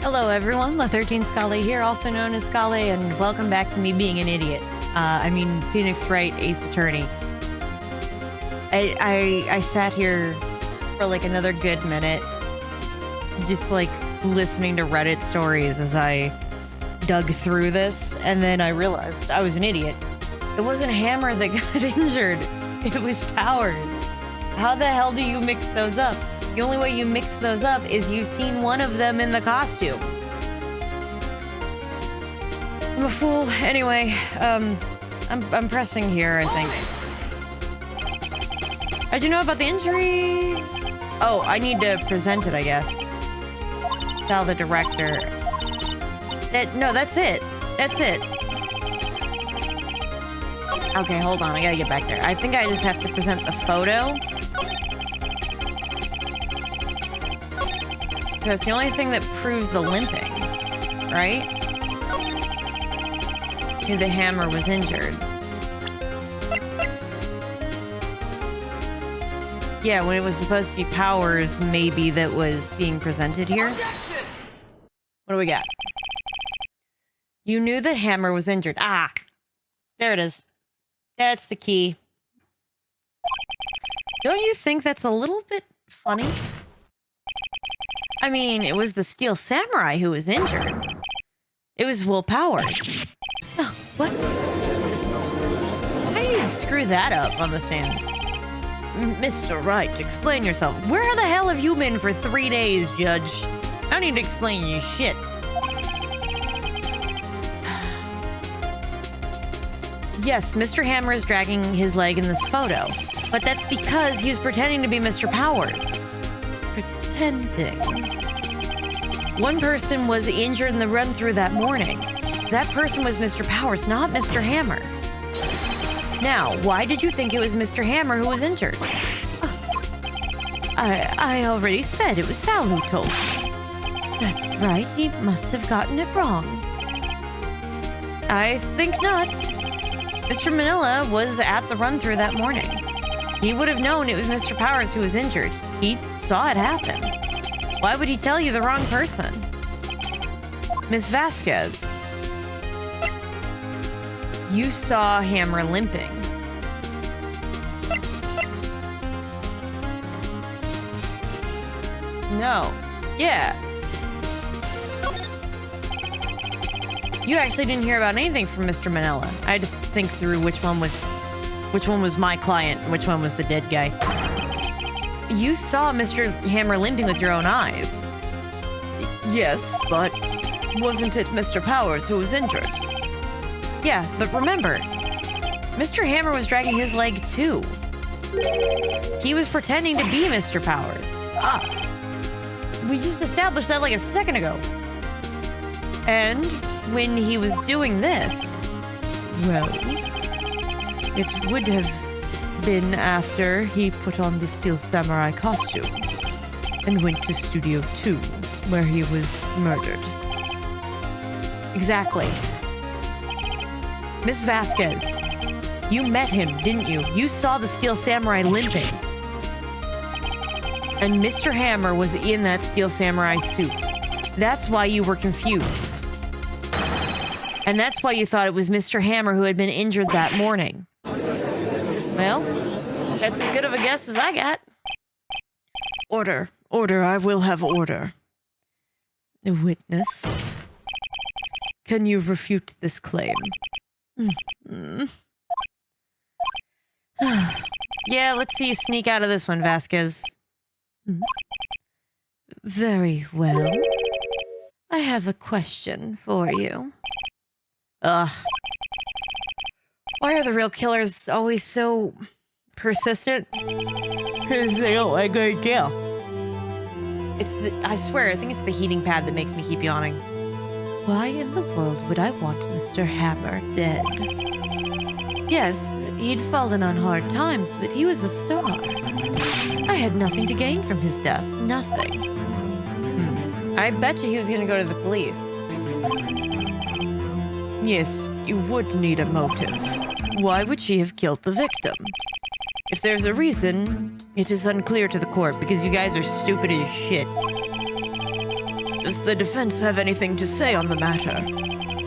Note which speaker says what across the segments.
Speaker 1: Hello everyone, La13 Scale here, also known as Scale, and welcome back to me being an idiot. Phoenix Wright Ace Attorney. I sat here for like another good minute, just like listening to Reddit stories as I dug through this, and then I realized I was an idiot. It wasn't Hammer that got injured, it was Powers. How the hell do you mix those up? The only way you mix those up is you've seen one of them in the costume. I'm a fool. Anyway, I'm pressing here, I think. How'd you know about the injury? Oh, I need to present it, I guess. Sal, the director. No, that's it. That's it. Okay, hold on. I gotta get back there. I think I just have to present the photo. So it's the only thing that proves the limping, right? The Hammer was injured. Yeah, when it was supposed to be Powers, maybe that was being presented here. What do we got? You knew that Hammer was injured. Ah, there it is. That's the key. Don't you think that's a little bit funny? I mean, it was the Steel Samurai who was injured. It was Will Powers. Oh, what? How do you screw that up on the stand? Mr. Wright, explain yourself. Where the hell have you been for 3 days, Judge? I don't need to explain you shit. Yes, Mr. Hammer is dragging his leg in this photo, but that's because he was pretending to be Mr. Powers. Pretending. One person was injured in the run-through that morning. That person was Mr. Powers, not Mr. Hammer. Now, why did you think it was Mr. Hammer who was injured? I already said it was Sal who told me. That's right, he must have gotten it wrong. I think not. Mr. Manila was at the run-through that morning. He would have known it was Mr. Powers who was injured. He saw it happen. Why would he tell you the wrong person? Miss Vasquez, you saw Hammer limping. No. Yeah. You actually didn't hear about anything from Mr. Manila. I had to think through which one was my client and which one was the dead guy. You saw Mr. Hammer limping with your own eyes. Yes, but wasn't it Mr. Powers who was injured? Yeah, but remember, Mr. Hammer was dragging his leg too. He was pretending to be Mr. Powers. Ah, we just established that like a second ago. And when he was doing this, well, it would have been after he put on the Steel Samurai costume and went to Studio 2, where he was murdered. Exactly. Miss Vasquez, you met him, didn't you? You saw the Steel Samurai limping. And Mr. Hammer was in that Steel Samurai suit. That's why you were confused. And that's why you thought it was Mr. Hammer who had been injured that morning. Well, that's as good of a guess as I got. Order. Order. I will have order. The witness. Can you refute this claim? Yeah, let's see you sneak out of this one, Vasquez. Very well. I have a question for you. Why are the real killers always so persistent? Because they don't like going to kill. I swear, I think it's the heating pad that makes me keep yawning. Why in the world would I want Mr. Hammer dead? Yes, he'd fallen on hard times, but he was a star. I had nothing to gain from his death. Nothing. I bet you he was going to go to the police. Yes, you would need a motive. Why would she have killed the victim? If there's a reason, it is unclear to the court because you guys are stupid as shit. Does the defense have anything to say on the matter?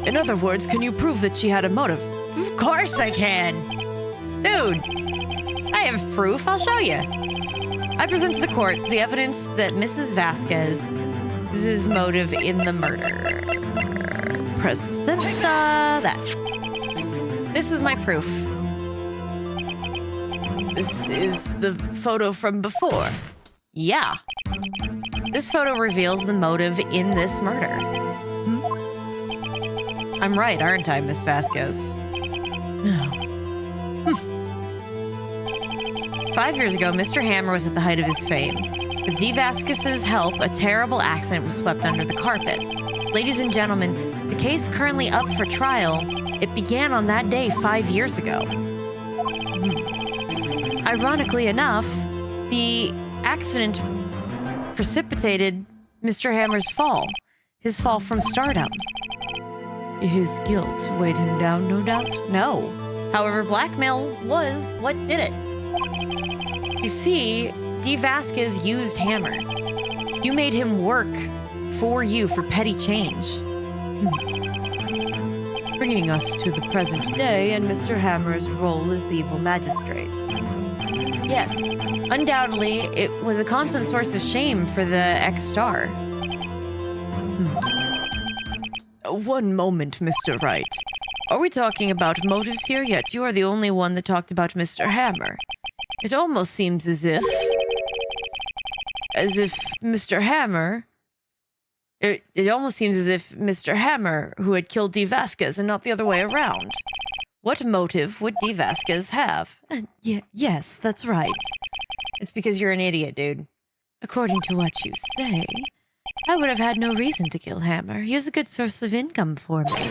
Speaker 1: In other words, can you prove that she had a motive? Of course I can! Dude, I have proof. I'll show you. I present to the court the evidence that Mrs. Vasquez's motive in the murder. Present that. This is my proof. This is the photo from before. Yeah. This photo reveals the motive in this murder. I'm right, aren't I, Miss Vasquez? No. 5 years ago, Mr. Hammer was at the height of his fame. With Dee Vasquez's help, a terrible accident was swept under the carpet. Ladies and gentlemen, the case currently up for trial, it began on that day 5 years ago. Ironically enough, the accident precipitated Mr. Hammer's fall. His fall from stardom. His guilt weighed him down, no doubt? No. However, blackmail was what did it. You see, Dee Vasquez used Hammer. You made him work for you for petty change. Bringing us to the present day and Mr. Hammer's role as the evil magistrate. Yes, undoubtedly, it was a constant source of shame for the ex-star. One moment, Mr. Wright. Are we talking about motives here? Yet you are the only one that talked about Mr. Hammer. It almost seems as if Mr. Hammer... It almost seems as if Mr. Hammer who had killed Dee Vasquez and not the other way around. What motive would Dee Vasquez have? Yes, that's right. It's because you're an idiot, dude. According to what you say, I would have had no reason to kill Hammer. He was a good source of income for me.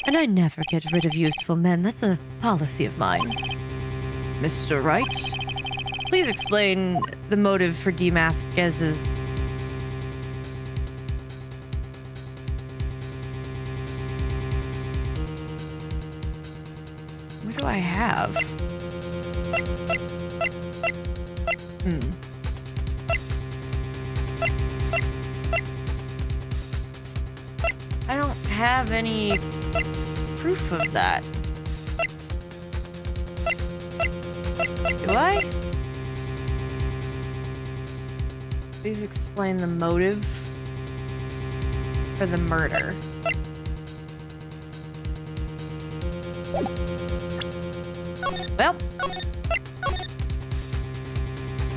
Speaker 1: And I never get rid of useful men. That's a policy of mine. Mr. Wright, please explain the motive for Dee Vasquez's... What do I have? I don't have any proof of that. Do I? Please explain the motive for the murder. Well,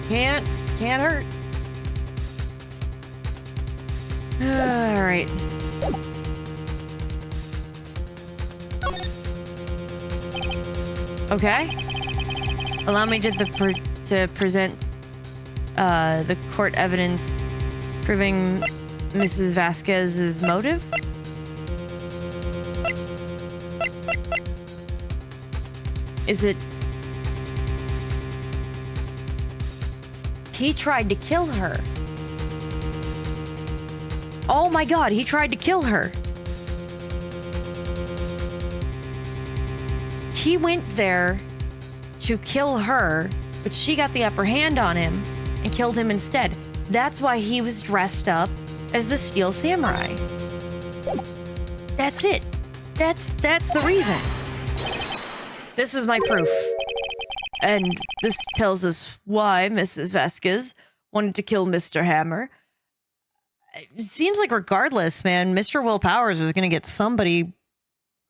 Speaker 1: can't hurt. All right. Okay. Allow me to present the court evidence proving Mrs. Vasquez's motive. Is it... He tried to kill her. Oh my God, he tried to kill her. He went there to kill her, but she got the upper hand on him and killed him instead. That's why he was dressed up as the Steel Samurai. That's it. That's the reason. This is my proof. And this tells us why Mrs. Vasquez wanted to kill Mr. Hammer. It seems like regardless, man, Mr. Will Powers was going to get somebody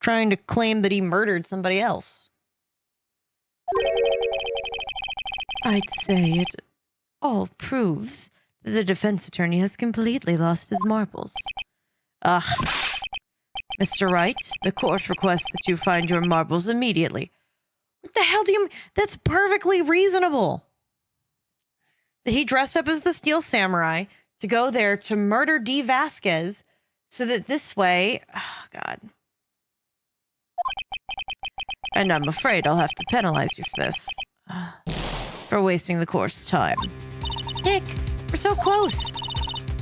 Speaker 1: trying to claim that he murdered somebody else. I'd say it all proves that the defense attorney has completely lost his marbles. Mr. Wright, the court requests that you find your marbles immediately. What the hell do you mean? That's perfectly reasonable. That he dressed up as the Steel Samurai to go there to murder Dee Vasquez so that this way... Oh, God. And I'm afraid I'll have to penalize you for this. For wasting the court's time. Dick, we're so close.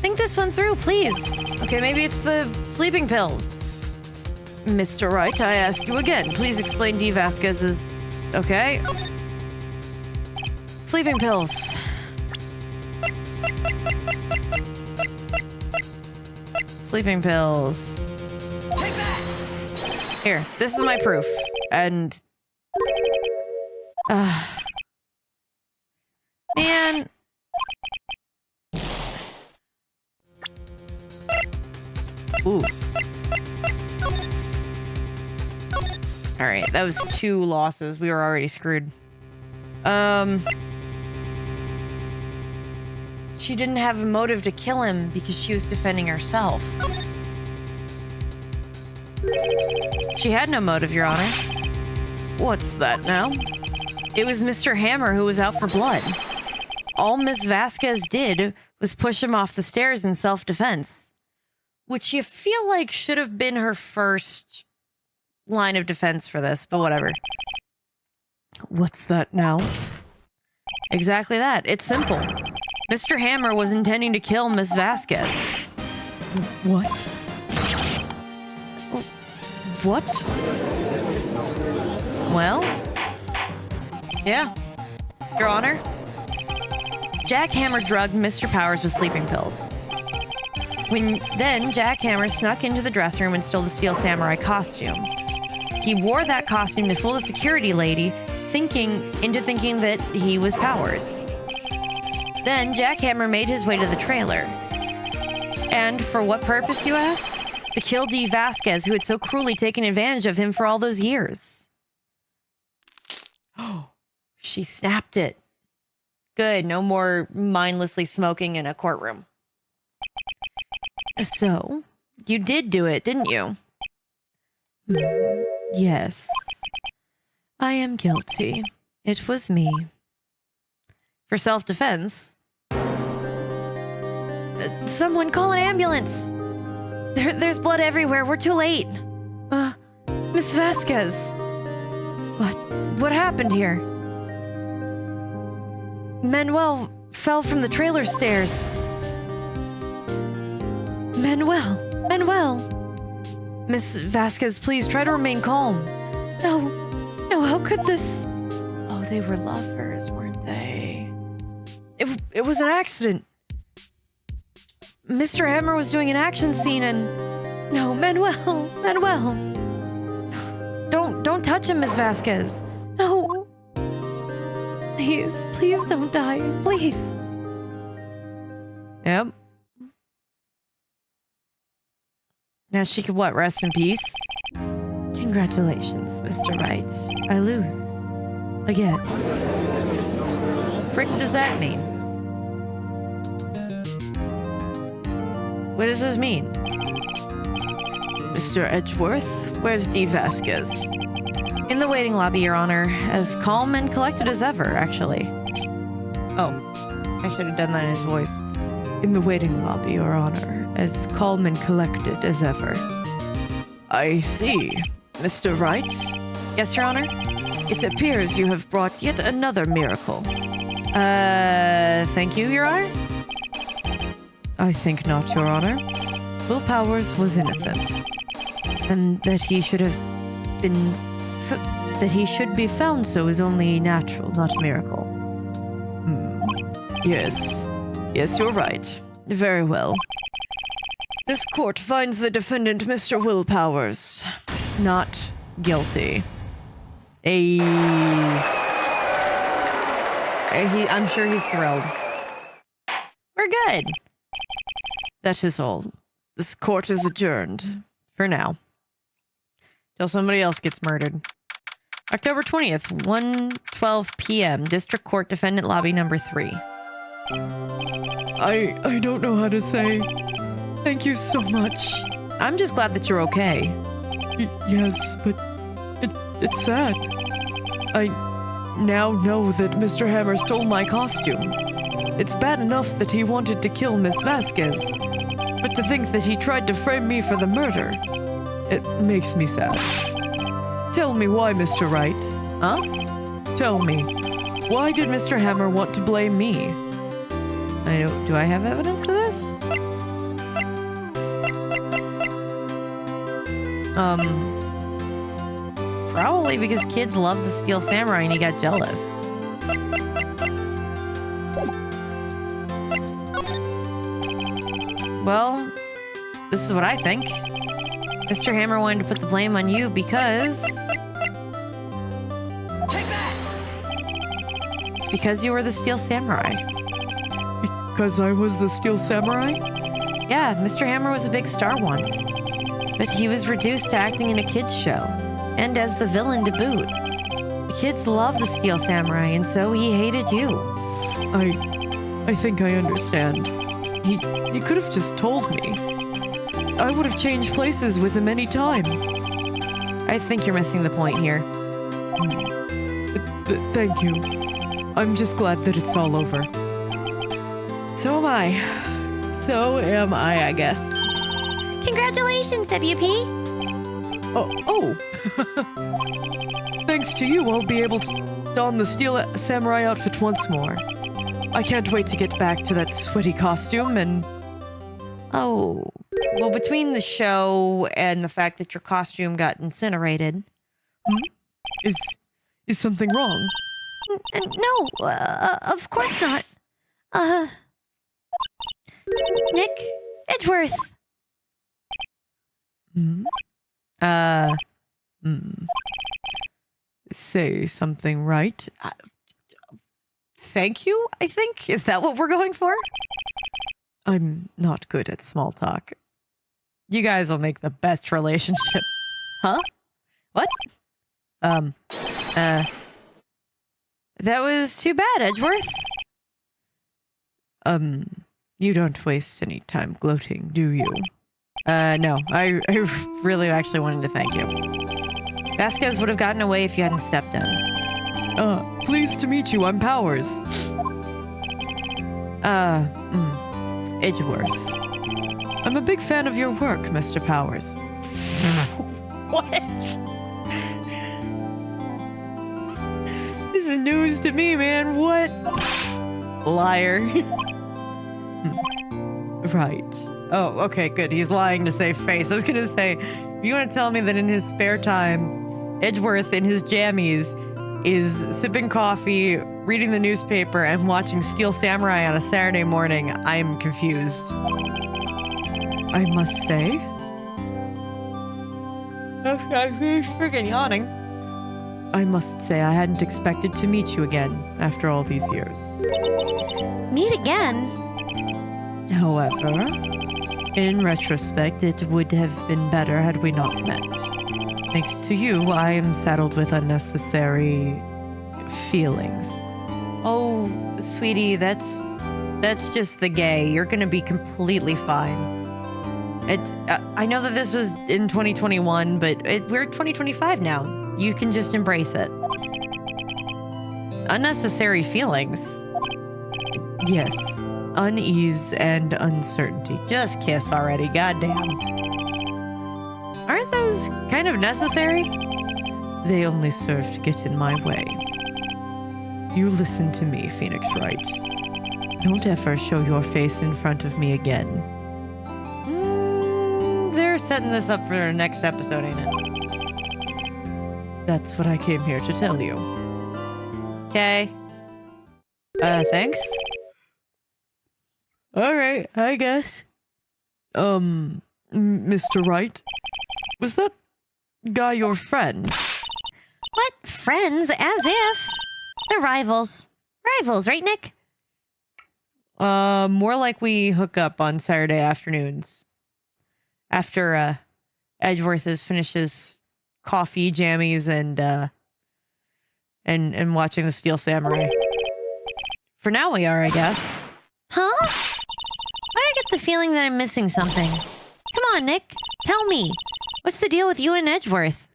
Speaker 1: Think this one through, please. Okay, maybe it's the sleeping pills. Mr. Wright, I ask you again. Please explain Dee Vasquez's... Okay. Sleeping pills. Sleeping pills.
Speaker 2: Take that!
Speaker 1: Here, this is my proof. And... man... Ooh. Alright, that was 2 losses. We were already screwed. She didn't have a motive to kill him because she was defending herself. She had no motive, Your Honor. What's that now? It was Mr. Hammer who was out for blood. All Miss Vasquez did was push him off the stairs in self-defense. Which you feel like should have been her first line of defense for this, but whatever. What's that now? Exactly that. It's simple. Mr. Hammer was intending to kill Miss Vasquez. What? What? Well? Yeah. Your Honor? Jack Hammer drugged Mr. Powers with sleeping pills. Then Jack Hammer snuck into the dressing room and stole the Steel Samurai costume. He wore that costume to fool the security lady, thinking that he was Powers. Then Jack Hammer made his way to the trailer. And for what purpose, you ask? To kill Dee Vasquez, who had so cruelly taken advantage of him for all those years. Oh, she snapped it. Good, no more mindlessly smoking in a courtroom. So, you did do it, didn't you? Yes. I am guilty. It was me. For self-defense? Someone call an ambulance! There's blood everywhere. We're too late. Miss Vasquez. What happened here? Manuel fell from the trailer stairs. Manuel. Miss Vasquez, please try to remain calm. No, how could this? Oh, they were lovers, weren't they? It was an accident. Mr. Hammer was doing an action scene and... No, Manuel. Don't touch him, Miss Vasquez. No. Please don't die. Please. Yep. Now she could what, rest in peace? Congratulations, Mr. Wright. I lose. Again. Frick does that mean? What does this mean? Mr. Edgeworth, where's Dee Vasquez? In the waiting lobby, Your Honor. As calm and collected as ever, actually. Oh, I should have done that in his voice. In the waiting lobby, Your Honor. As calm and collected as ever. I see. Mr. Wright? Yes, Your Honor? It appears you have brought yet another miracle. Thank you, Your Honor? I think not, Your Honor. Will Powers was innocent. And that he should have been... that he should be found so is only natural, not a miracle. Yes. Yes, you're right. Very well. This court finds the defendant, Mr. Will Powers, not guilty. I'm sure he's thrilled. We're good. That is all. This court is adjourned. For now. Till somebody else gets murdered. October 20th, 1:12 p.m. District Court Defendant Lobby number 3. I don't know how to say... Thank you so much. I'm just glad that you're okay. Yes, but it's sad. I now know that Mr. Hammer stole my costume. It's bad enough that he wanted to kill Miss Vasquez, but to think that he tried to frame me for the murder, it makes me sad. Tell me why, Mr. Wright. Huh? Tell me, why did Mr. Hammer want to blame me? Do I have evidence of this? Probably because kids love the Steel Samurai and he got jealous. Well, this is what I think. Mr. Hammer wanted to put the blame on you because...
Speaker 2: Take that!
Speaker 1: It's because you were the Steel Samurai.
Speaker 3: Because I was the Steel Samurai?
Speaker 1: Yeah, Mr. Hammer was a big star once. But he was reduced to acting in a kid's show. And as the villain to boot. The kids loved the Steel Samurai, and so he hated you.
Speaker 3: I think I understand. He could have just told me. I would have changed places with him any time.
Speaker 1: I think you're missing the point here.
Speaker 3: Thank you. I'm just glad that it's all over.
Speaker 1: So am I. So am I guess.
Speaker 4: Congratulations, WP!
Speaker 3: Oh. Thanks to you, I'll be able to don the Steel Samurai outfit once more. I can't wait to get back to that sweaty costume and...
Speaker 1: Oh, well, between the show and the fact that your costume got incinerated...
Speaker 3: Is something wrong?
Speaker 4: No, of course not. Nick Edgeworth.
Speaker 3: Say something right.
Speaker 1: Thank you, I think? Is that what we're going for?
Speaker 3: I'm not good at small talk.
Speaker 1: You guys will make the best relationship. Huh? What? That was too bad, Edgeworth.
Speaker 3: You don't waste any time gloating, do you?
Speaker 1: No. I really actually wanted to thank you. Vasquez would have gotten away if you hadn't stepped in.
Speaker 3: Pleased to meet you. I'm Powers.
Speaker 1: Edgeworth.
Speaker 3: I'm a big fan of your work, Mr. Powers.
Speaker 1: What? This is news to me, man. What? Liar.
Speaker 3: Right.
Speaker 1: Oh, okay, good. He's lying to save face. I was gonna say, if you want to tell me that in his spare time, Edgeworth in his jammies is sipping coffee, reading the newspaper, and watching Steel Samurai on a Saturday morning, I'm confused.
Speaker 3: I must say,
Speaker 1: I'm freaking yawning.
Speaker 3: I must say I hadn't expected to meet you again after all these years.
Speaker 4: Meet again?
Speaker 3: However, in retrospect, it would have been better had we not met. Thanks to you, I am saddled with unnecessary feelings.
Speaker 1: Oh, sweetie, that's just the gay. You're gonna be completely fine. I know that this was in 2021, but we're 2025 now. You can just embrace it. Unnecessary feelings.
Speaker 3: Yes, unease and uncertainty.
Speaker 1: Just kiss already, goddamn. Aren't those kind of necessary?
Speaker 3: They only serve to get in my way. You listen to me, Phoenix Wright. Don't ever show your face in front of me again.
Speaker 1: They're setting this up for the next episode, ain't it?
Speaker 3: That's what I came here to tell you.
Speaker 1: Okay. Thanks.
Speaker 3: Alright, I guess. Mr. Wright? Was that guy your friend?
Speaker 4: What? Friends? As if. They're rivals. Rivals, right, Nick?
Speaker 1: More like we hook up on Saturday afternoons. After, Edgeworth has finished his coffee jammies and watching the Steel Samurai. For now we are, I guess.
Speaker 4: Huh? Why do I get the feeling that I'm missing something? Come on, Nick. Tell me. What's the deal with you and Edgeworth?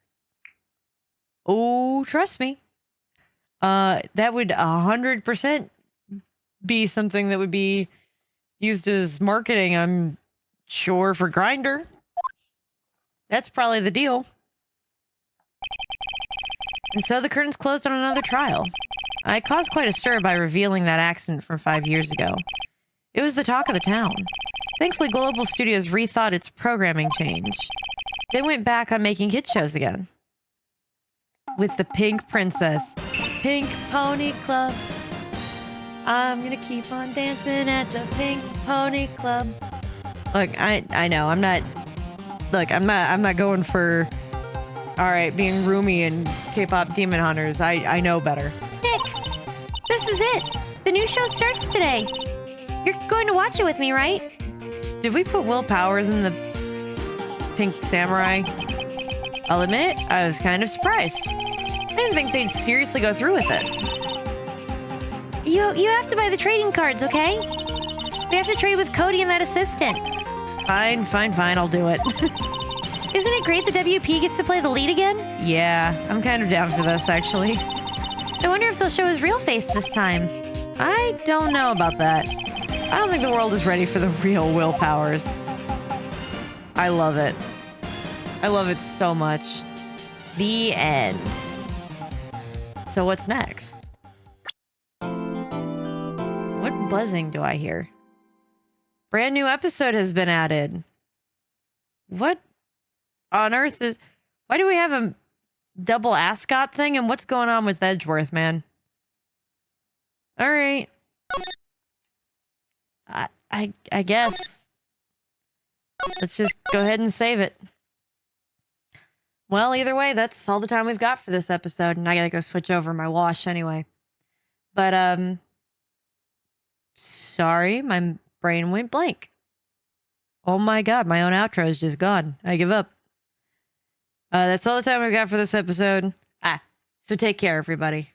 Speaker 1: Oh, trust me. That would 100% be something that would be used as marketing, I'm sure, for Grindr. That's probably the deal. And so the curtains closed on another trial. I caused quite a stir by revealing that accident from 5 years ago. It was the talk of the town. Thankfully, Global Studios rethought its programming change. They went back on making kid shows again. With the Pink Princess. Pink Pony Club. I'm gonna keep on dancing at the Pink Pony Club. Look, I know I'm not. Look, I'm not going for. All right, being roomy and K-pop demon hunters. I know better.
Speaker 4: Nick, this is it. The new show starts today. You're going to watch it with me, right?
Speaker 1: Did we put Will Powers in the Pink Samurai? I'll admit, I was kind of surprised. I didn't think they'd seriously go through with it.
Speaker 4: You have to buy the trading cards, okay? We have to trade with Cody and that assistant.
Speaker 1: Fine, I'll do it.
Speaker 4: Isn't it great the WP gets to play the lead again?
Speaker 1: Yeah, I'm kind of down for this, actually.
Speaker 4: I wonder if they'll show his real face this time.
Speaker 1: I don't know about that. I don't think the world is ready for the real Will Powers. I love it. I love it so much. The end. So what's next? What buzzing do I hear? Brand new episode has been added. What on earth is... Why do we have a double ascot thing? And what's going on with Edgeworth, man? All right. I guess. Let's just go ahead and save it. Well, either way, that's all the time we've got for this episode, and I gotta go switch over my wash anyway. But, sorry, my brain went blank. Oh my god, my own outro is just gone. I give up. That's all the time we've got for this episode. So take care, everybody.